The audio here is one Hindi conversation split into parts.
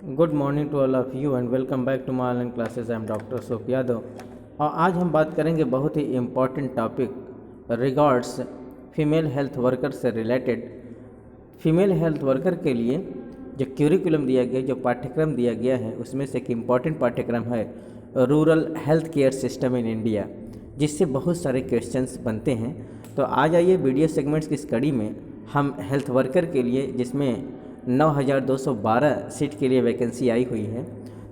Good morning to all of you and welcome back to my online classes. I am doctor Ashok Yadav और आज हम बात करेंगे बहुत ही important topic regards female health worker से रिलेटेड। फीमेल हेल्थ वर्कर के लिए जो क्यूरिकुलम दिया गया, जो पाठ्यक्रम दिया गया है, उसमें से एक इम्पॉर्टेंट पाठ्यक्रम है rural health care system in India, जिससे बहुत सारे क्वेश्चंस बनते हैं। तो आज आइए वीडियो सेगमेंट्स की इस कड़ी में हम हेल्थ वर्कर के लिए, जिसमें 9,212 सीट के लिए वैकेंसी आई हुई है,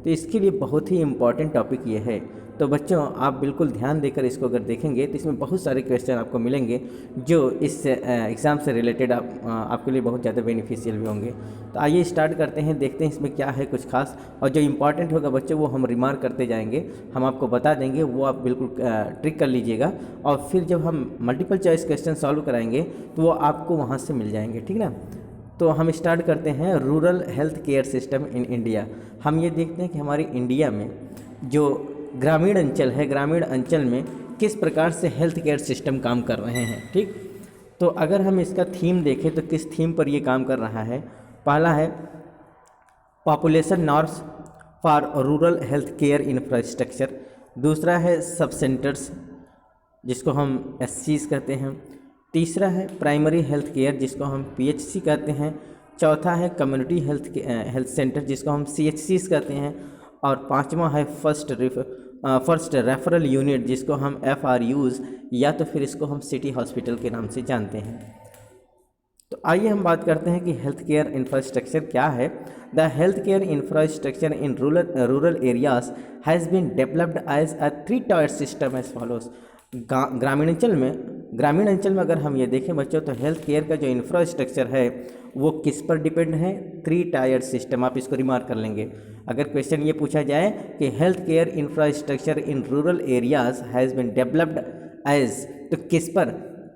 तो इसके लिए बहुत ही इम्पॉर्टेंट टॉपिक ये है। तो बच्चों, आप बिल्कुल ध्यान देकर इसको अगर देखेंगे तो इसमें बहुत सारे क्वेश्चन आपको मिलेंगे जो इस एग्ज़ाम से रिलेटेड आपके लिए बहुत ज़्यादा बेनिफिशियल भी होंगे। तो आइए स्टार्ट करते हैं, देखते हैं इसमें क्या है कुछ खास, और जो इम्पॉर्टेंट होगा बच्चों वो हम रिमार्क करते जाएंगे, हम आपको बता देंगे, वो आप बिल्कुल ट्रिक कर लीजिएगा। और फिर जब हम मल्टीपल चॉइस क्वेश्चन सॉल्व कराएंगे तो वो आपको वहाँ से मिल जाएंगे, ठीक ना। तो हम स्टार्ट करते हैं rural health care system in India. हम ये देखते हैं कि हमारी इंडिया में जो ग्रामीण अंचल है, ग्रामीण अंचल में किस प्रकार से हेल्थ केयर सिस्टम काम कर रहे हैं, ठीक। तो अगर हम इसका थीम देखें तो किस थीम पर ये काम कर रहा है। पहला है population norms for rural health care infrastructure, दूसरा है सब सेंटर्स जिसको हम SCs कहते हैं, तीसरा है प्राइमरी हेल्थ केयर जिसको हम PHC कहते हैं, चौथा है कम्युनिटी हेल्थ सेंटर जिसको हम CHCs कहते हैं, और पांचवा है फर्स्ट रेफरल यूनिट जिसको हम FRUs या तो फिर इसको हम सिटी हॉस्पिटल के नाम से जानते हैं। तो आइए हम बात करते हैं कि हेल्थ केयर इंफ्रास्ट्रक्चर क्या है। The health care infrastructure in rural areas has been developed as a 3 tier system as follows. ग्रामीण अंचल में अगर हम ये देखें बच्चों, तो हेल्थ केयर का जो इंफ्रास्ट्रक्चर है वो किस पर डिपेंड है? 3 टायर सिस्टम। आप इसको रिमार्क कर लेंगे। अगर क्वेश्चन ये पूछा जाए कि health care infrastructure in rural areas has been developed as, तो किस पर?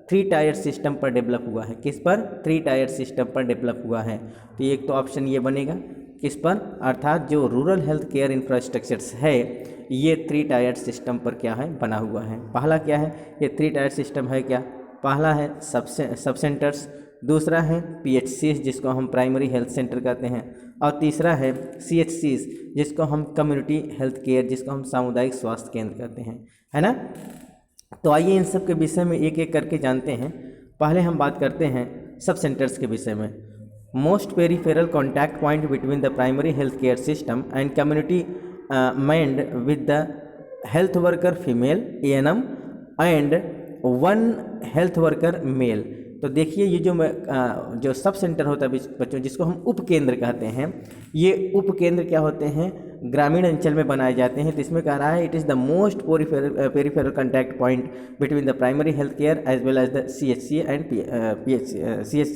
3 टायर सिस्टम पर डेवलप हुआ है। किस पर? 3 टायर सिस्टम पर डेवलप हुआ है। तो एक तो ऑप्शन ये बनेगा, किस पर? अर्थात जो रूरल हेल्थ केयर इंफ्रास्ट्रक्चर्स है ये 3 टायर सिस्टम पर क्या है? बना हुआ है। पहला क्या है? ये 3 टायर सिस्टम है क्या? पहला है सब सेंटर्स, दूसरा है PHCs जिसको हम प्राइमरी हेल्थ सेंटर कहते हैं, और तीसरा है CHCs जिसको हम कम्युनिटी हेल्थ केयर, जिसको हम सामुदायिक स्वास्थ्य केंद्र कहते हैं, है ना। तो आइए इन सब के विषय में एक एक करके जानते हैं। पहले हम बात करते हैं सब सेंटर्स के विषय में। Most peripheral contact point between the primary health care system and community mind with the health worker female ANM and 1 health worker male. तो देखिए ये जो सब सेंटर होता है बच्चों, जिसको हम उप केंद्र कहते हैं, ये उप केंद्र क्या होते हैं? ग्रामीण अंचल में बनाए जाते हैं। तो इसमें कह रहा है it is the most peripheral contact point between the primary health care as well as the CHC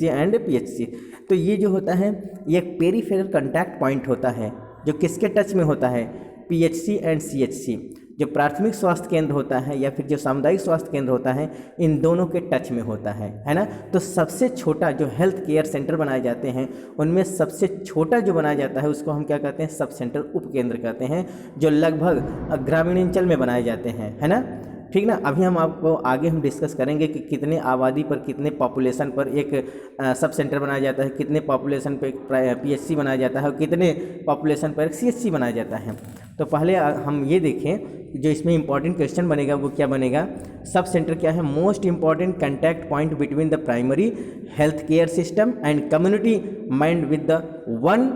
and PHC। तो ये जो होता है ये एक पेरीफेरल कॉन्टैक्ट पॉइंट होता है जो किसके टच में होता है? PHC and CHC। जो प्राथमिक स्वास्थ्य केंद्र होता है या फिर जो सामुदायिक स्वास्थ्य केंद्र होता है, इन दोनों के टच में होता है ना। तो सबसे छोटा जो हेल्थ केयर सेंटर बनाए जाते हैं उनमें सबसे छोटा जो बनाया जाता है उसको हम क्या कहते हैं? सब सेंटर उप केंद्र कहते हैं, जो लगभग ग्रामीण अंचल में बनाए जाते हैं, है ना, ठीक ना। अभी हम आपको आगे हम डिस्कस करेंगे कि कितने आबादी पर, कितने पॉपुलेशन पर एक सब सेंटर बनाया जाता है, कितने पॉपुलेशन पर एक PHC बनाया जाता है और कितने पॉपुलेशन पर एक CHC बनाया जाता है। तो पहले हम ये देखें जो इसमें इंपॉर्टेंट क्वेश्चन बनेगा वो क्या बनेगा? सब सेंटर क्या है? Most important contact point between the primary health care system and community mind with the 1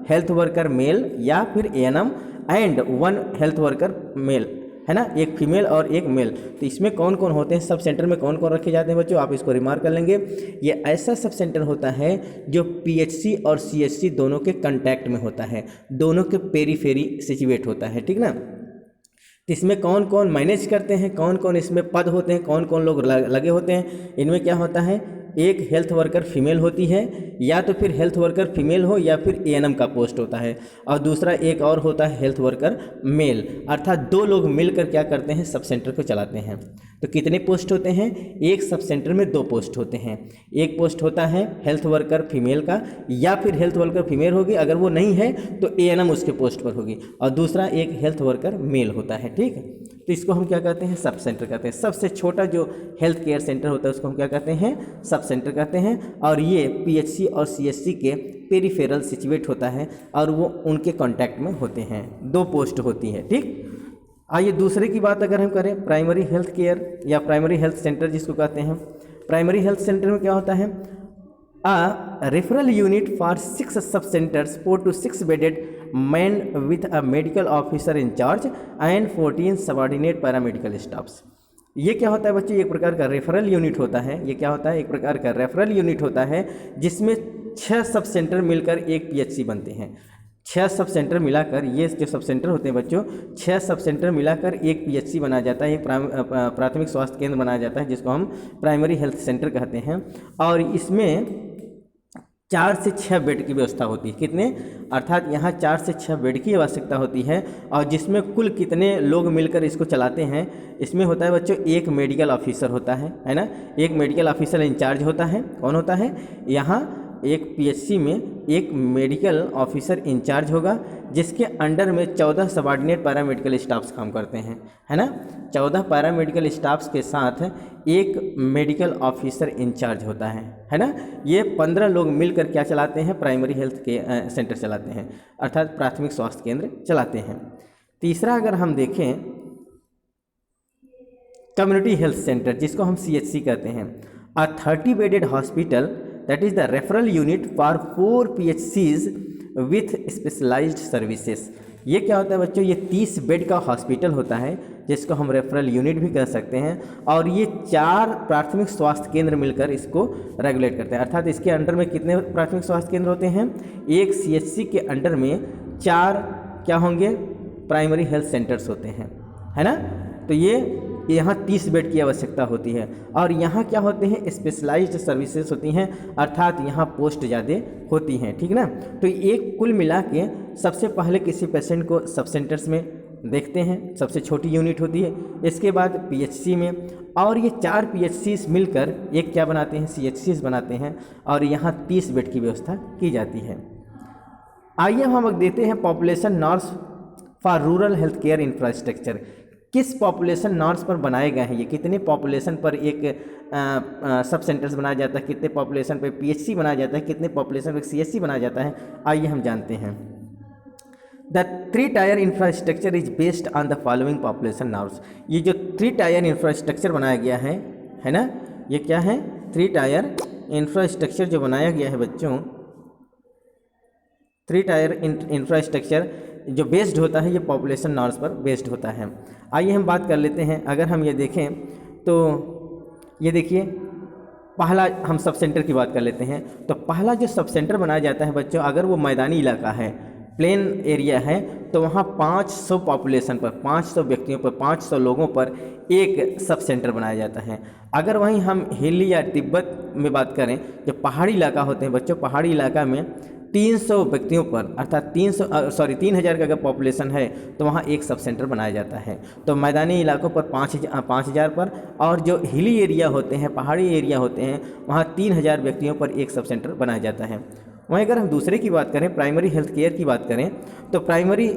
health worker male या फिर ANM and 1 health worker male, है ना, एक फीमेल और एक मेल। तो इसमें कौन कौन होते हैं? सब सेंटर में कौन कौन रखे जाते हैं बच्चों? आप इसको रिमार्क कर लेंगे। ये ऐसा सब सेंटर होता है जो PHC और CHC दोनों के कांटेक्ट में होता है, दोनों के पेरीफेरी सिचुएट होता है, ठीक ना। तो इसमें कौन कौन मैनेज करते हैं, कौन कौन इसमें पद होते हैं, कौन कौन लोग लगे होते हैं? इनमें क्या होता है? एक हेल्थ वर्कर फीमेल होती है, या तो फिर हेल्थ वर्कर फीमेल हो या फिर ANM का पोस्ट होता है, और दूसरा एक और होता है हेल्थ वर्कर मेल। अर्थात 2 लोग मिलकर क्या करते हैं? सब सेंटर को चलाते हैं। तो कितने पोस्ट होते हैं? एक सब सेंटर में 2 पोस्ट होते हैं। एक पोस्ट होता है हेल्थ वर्कर फीमेल का, या फिर हेल्थ वर्कर फीमेल होगी, अगर वो नहीं है तो ANM उसके पोस्ट पर होगी, और दूसरा एक हेल्थ वर्कर मेल होता है, ठीक है। तो इसको हम क्या कहते हैं? सब सेंटर कहते हैं। सबसे छोटा जो हेल्थ केयर सेंटर होता है उसको हम क्या कहते हैं? सब सेंटर कहते हैं। और ये PHC और CHC के पेरिफेरल सिचुएट होता है और वो उनके कांटेक्ट में होते हैं। 2 पोस्ट होती है, ठीक। आइए दूसरे की बात अगर हम करें, प्राइमरी हेल्थ केयर या प्राइमरी हेल्थ सेंटर जिसको कहते हैं। प्राइमरी हेल्थ सेंटर में क्या होता है, a referral unit for 6 sub centers, 4 to 6 bedded, manned with a medical officer in charge and 14 subordinate paramedical staffs। ये क्या होता है बच्चों, एक प्रकार का रेफरल यूनिट होता है। ये क्या होता है, एक प्रकार का रेफरल यूनिट होता है जिसमें 6 सब सेंटर मिलकर एक पीएचसी बनते हैं। 6 सब सेंटर मिलाकर, ये जो सब सेंटर होते हैं बच्चों, 6 सब सेंटर मिलाकर एक पीएचसी बनाया जाता है, एक प्राथमिक स्वास्थ्य केंद्र बनाया जाता है जिसको हम प्राइमरी हेल्थ सेंटर कहते हैं। और इसमें 4 से 6 बेड की व्यवस्था होती है। कितने, अर्थात यहाँ 4 से 6 बेड की आवश्यकता होती है। और जिसमें कुल कितने लोग मिलकर इसको चलाते हैं, इसमें होता है बच्चों एक मेडिकल ऑफिसर होता है ना। एक मेडिकल ऑफिसर इंचार्ज होता है। कौन होता है, यहाँ एक पीएचसी में एक मेडिकल ऑफिसर इंचार्ज होगा जिसके अंडर में 14 सबॉर्डिनेट पैरामेडिकल स्टाफ्स काम करते हैं, है ना। 14 पैरामेडिकल स्टाफ्स के साथ एक मेडिकल ऑफिसर इंचार्ज होता है ना। ये 15 लोग मिलकर क्या चलाते हैं, प्राइमरी हेल्थ के सेंटर चलाते हैं, अर्थात प्राथमिक स्वास्थ्य केंद्र चलाते हैं। तीसरा अगर हम देखें, कम्युनिटी हेल्थ सेंटर जिसको हम सीएचसी कहते हैं, अ 30 bedded hospital that is the referral unit for 4 PHCs with specialized services। ये क्या होता है बच्चों, ये 30 बेड का हॉस्पिटल होता है जिसको हम रेफरल यूनिट भी कह सकते हैं। और ये 4 प्राथमिक स्वास्थ्य केंद्र मिलकर इसको रेगुलेट करते हैं। अर्थात इसके अंडर में कितने प्राथमिक स्वास्थ्य केंद्र होते हैं, एक सीएचसी के अंडर में 4 क्या होंगे, प्राइमरी हेल्थ सेंटर्स होते हैं, है ना। तो ये यहाँ 30 बेड की आवश्यकता होती है। और यहाँ क्या होते हैं, स्पेशलाइज्ड सर्विसेज होती हैं, अर्थात यहाँ पोस्ट ज़्यादा होती हैं, ठीक ना। तो एक कुल मिला के सबसे पहले किसी पेशेंट को सब सेंटर्स में देखते हैं, सबसे छोटी यूनिट होती है। इसके बाद पीएचसी में, और ये 4 पीएचसीज मिलकर एक क्या बनाते हैं, सीएचसीज बनाते हैं। और यहाँ 30 बेड की व्यवस्था की जाती है। आइए हम अब देते हैं population norms for rural health care infrastructure. किस पॉपुलेशन नॉर्म्स पर बनाए गए हैं, ये कितने पॉपुलेशन पर एक सब सेंटर्स बनाया जाता है, कितने पॉपुलेशन पर पीएचसी बनाया जाता है, कितने पॉपुलेशन पर सीएचसी बनाया जाता है, आइए हम जानते हैं। The 3 tyre infrastructure is based on the following population norms. ये जो 3 टायर इंफ्रास्ट्रक्चर बनाया गया है ना, ये क्या है, 3 टायर इंफ्रास्ट्रक्चर जो बनाया गया है बच्चों, 3 टायर इंफ्रास्ट्रक्चर जो बेस्ड होता है, ये पॉपुलेशन नॉर्म्स पर बेस्ड होता है। आइए हम बात कर लेते हैं। अगर हम ये देखें तो ये देखिए, पहला हम सब सेंटर की बात कर लेते हैं। तो पहला जो सब सेंटर बनाया जाता है बच्चों, अगर वो मैदानी इलाका है, प्लेन एरिया है, तो वहाँ 500 पॉपुलेशन पर, 500 व्यक्तियों पर, 500 लोगों पर एक सब सेंटर बनाया जाता है। अगर वहीं हम हिल या तिब्बत में बात करें, जो पहाड़ी इलाका होते हैं बच्चों, पहाड़ी इलाका में 300 व्यक्तियों पर, अर्थात 3000 का अगर पॉपुलेशन है तो वहाँ एक सब सेंटर बनाया जाता है। तो मैदानी इलाकों पर 5000 पर, और जो हिली एरिया होते हैं, पहाड़ी एरिया होते हैं, वहाँ 3000 व्यक्तियों पर एक सब सेंटर बनाया जाता है। वहीं अगर हम दूसरे की बात करें, प्राइमरी हेल्थ केयर की बात करें, तो प्राइमरी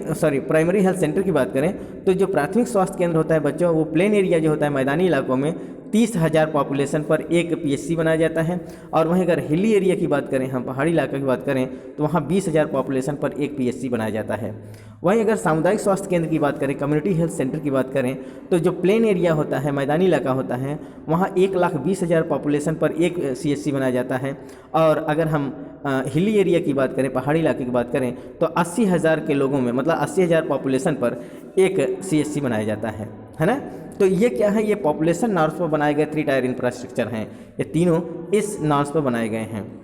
हेल्थ सेंटर की बात करें, तो जो प्राथमिक स्वास्थ्य केंद्र होता है बच्चों, वो प्लेन एरिया जो होता है मैदानी इलाकों में 30,000 पॉपुलेशन पर एक पीएचसी बनाया जाता है। और वहीं अगर हिली एरिया की बात करें, हम पहाड़ी इलाके की बात करें, तो वहाँ 20,000 पॉपुलेशन पर एक पीएचसी बनाया जाता है। वहीं अगर सामुदायिक स्वास्थ्य केंद्र की बात करें, कम्युनिटी हेल्थ सेंटर की बात करें, तो जो प्लेन एरिया होता है, मैदानी इलाका होता है, वहाँ 1,20,000 पॉपुलेशन पर एक सीएचसी बनाया जाता है। और अगर हम हिली एरिया की बात करें, पहाड़ी इलाके की बात करें, तो 80,000 के लोगों में, मतलब 80,000 पॉपुलेशन पर एक सीएचसी बनाया जाता है ना। तो ये क्या है, ये पॉपुलेशन नॉर्म्स पर बनाए गए 3 टायर इंफ्रास्ट्रक्चर हैं। ये तीनों इस नॉर्म्स पर बनाए गए हैं।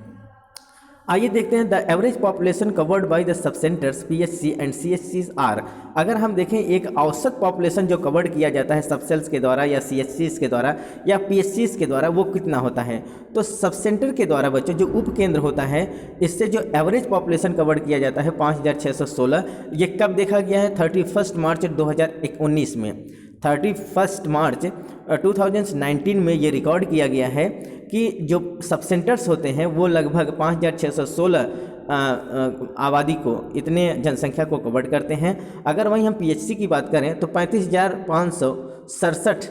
आइए देखते हैं, the average population covered by the sub centres PHC and सीएचसीज आर। अगर हम देखें एक औसत पॉपुलेशन जो कवर्ड किया जाता है सब सेल्स के द्वारा या सीएचसीज के द्वारा या पीएचसीज के द्वारा, वो कितना होता है। तो सब सेंटर के द्वारा बच्चों जो उप केंद्र होता है, इससे जो एवरेज पॉपुलेशन कवर्ड किया जाता है 5616। ये कब देखा गया है, 31 मार्च 2019 में। 31 मार्च 2019 में ये रिकॉर्ड किया गया है कि जो सब सेंटर्स होते हैं वो लगभग 5616 आबादी को, इतने जनसंख्या को कवर करते हैं। अगर वहीं हम पीएचसी की बात करें तो 35,567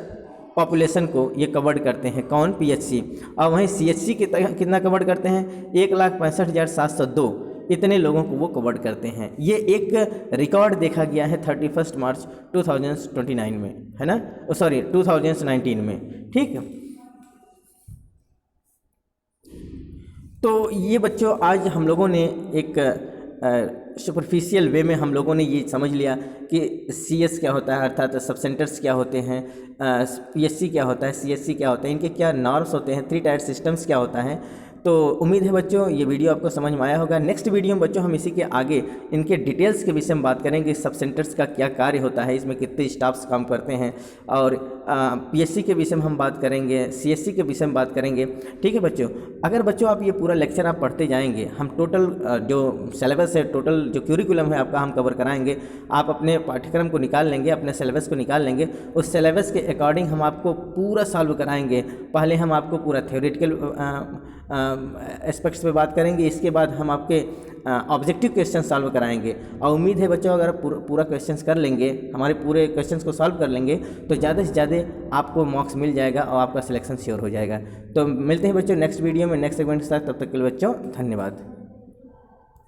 पॉपुलेशन को ये कवर करते हैं, कौन, पीएचसी। और वहीं सीएचसी कितना कवर करते हैं, 1,65,702 इतने लोगों को वो कवर करते हैं। ये एक रिकॉर्ड देखा गया है 31 मार्च 2029 में, है ना, सॉरी 2019 में। ठीक है, तो ये बच्चों आज हम लोगों ने एक सुपरफिशियल वे में हम लोगों ने ये समझ लिया कि CS क्या होता है, अर्थात सब सेंटर्स क्या होते हैं, PSC क्या होता है, CSC क्या होता है, इनके क्या नॉर्म्स होते हैं, 3 टायर सिस्टम्स क्या होता है। तो उम्मीद है बच्चों ये वीडियो आपको समझ में आया होगा। नेक्स्ट वीडियो में बच्चों हम इसी के आगे इनके डिटेल्स के विषय में बात करेंगे, सब सेंटर्स का क्या कार्य होता है, इसमें कितने स्टाफ्स काम करते हैं, और PSC के विषय में हम बात करेंगे, CSC के विषय में बात करेंगे। ठीक है बच्चों, अगर बच्चों आप ये पूरा लेक्चर आप पढ़ते जाएंगे, हम टोटल जो सिलेबस है, टोटल जो क्यूरिकुलम है आपका हम कवर कराएंगे। आप अपने पाठ्यक्रम को निकाल लेंगे, अपने सिलेबस को निकाल लेंगे, उस सिलेबस के अकॉर्डिंग हम आपको पूरा सॉल्व कराएंगे। पहले हम आपको पूरा थ्योरेटिकल एस्पेक्ट्स पे बात करेंगे, इसके बाद हम आपके ऑब्जेक्टिव क्वेश्चन सॉल्व कराएंगे। और उम्मीद है बच्चों अगर आप पूरा क्वेश्चंस कर लेंगे, हमारे पूरे क्वेश्चंस को सॉल्व कर लेंगे, तो ज़्यादा से ज़्यादा आपको मार्क्स मिल जाएगा और आपका सिलेक्शन श्योर हो जाएगा। तो मिलते हैं बच्चों नेक्स्ट वीडियो में नेक्स्ट सेगमेंट के साथ, तब तक के लिए बच्चों धन्यवाद।